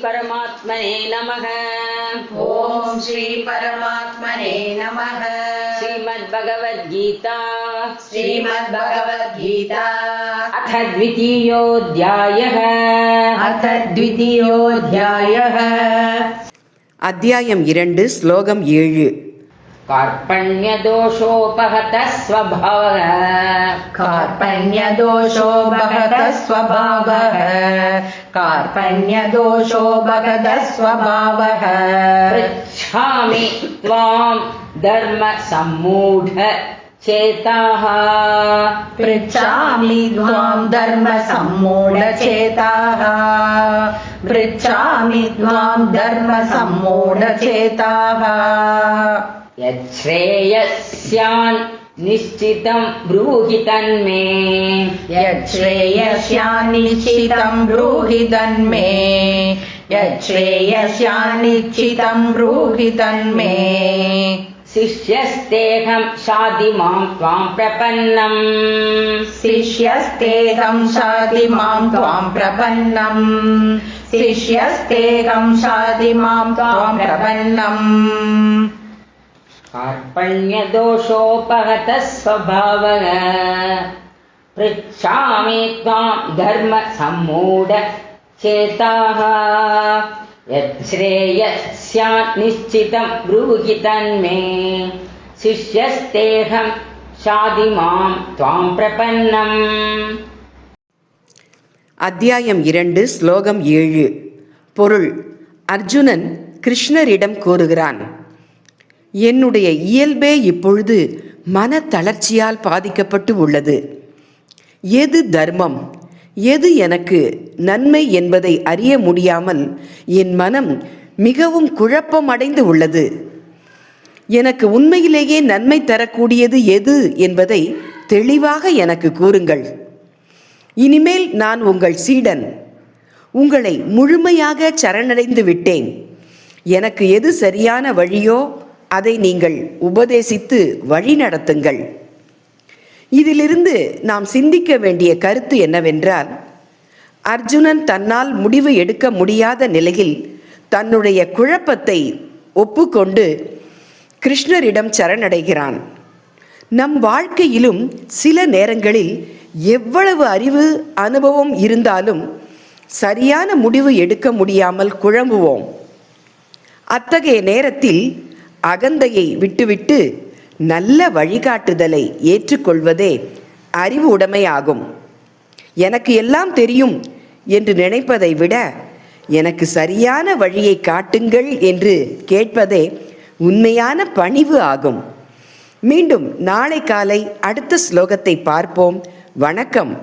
परमात्मने नमः। ओम श्री परमात्मने नमः। श्रीमद्भगवद्गीता अथ द्वितीयोऽध्यायः अध्यायम् 2 श्लोकम् 7 कार्पण्यदोषोपहतः स्वभावः पृच्छामि त्वां धर्मसम्मूढचेताः। यच्छ्रेयस्यान् निश्चितं ब्रूहि तन्मे। शिष्यस्तेऽहं शाधि मां त्वां प्रपन्नम्। कार्पण्यदोषोपहतः स्वभावः पृच्छामि त्वां धर्मसम्मूढचेताः। यच्छ्रेयस्यान् निश्चितं ब्रूहि तन्मे। शिष्यस्तेऽहं शाधि मां त्वां प्रपन्नम्। அத்தியாயம் 2 ஸ்லோகம் 7 பொருள். அர்ஜுனன் கிருஷ்ணரிடம் கூறுகிறான், என்னுடைய இயல்பே இப்பொழுது மன தளர்ச்சியால் பாதிக்கப்பட்டு உள்ளது. எது தர்மம், எது எனக்கு நன்மை என்பதை அறிய முடியாமல் என் மனம் மிகவும் குழப்பமடைந்து உள்ளது. எனக்கு உண்மையிலேயே நன்மை தரக்கூடியது எது என்பதை தெளிவாக எனக்கு கூறுங்கள். இனிமேல் நான் உங்கள் சீடன், உங்களை முழுமையாக சரணடைந்து விட்டேன். எனக்கு எது சரியான வழியோ அதை நீங்கள் உபதேசித்து வழி நடத்துங்கள். இதிலிருந்து நாம் சிந்திக்க வேண்டிய கருத்து என்னவென்றால், அர்ஜுனன் தன்னால் முடிவு எடுக்க முடியாத நிலையில் தன்னுடைய குழப்பத்தை ஒப்புக்கொண்டு கிருஷ்ணரிடம் சரணடைகிறான். நம் வாழ்க்கையிலும் சில நேரங்களில் எவ்வளவு அறிவு அனுபவம் இருந்தாலும் சரியான முடிவு எடுக்க முடியாமல் குழம்புவோம். அத்தகைய நேரத்தில் அகந்தையை விட்டுவிட்டு நல்ல வழிகாட்டுதலை ஏற்றுக்கொள்வதே அறிவு உடைமையாகும். எனக்கு எல்லாம் தெரியும் என்று நினைப்பதை விட எனக்கு சரியான வழியை காட்டுங்கள் என்று கேட்பதே உண்மையான பணிவு ஆகும். மீண்டும் நாளை காலை அடுத்த ஸ்லோகத்தை பார்ப்போம். வணக்கம்.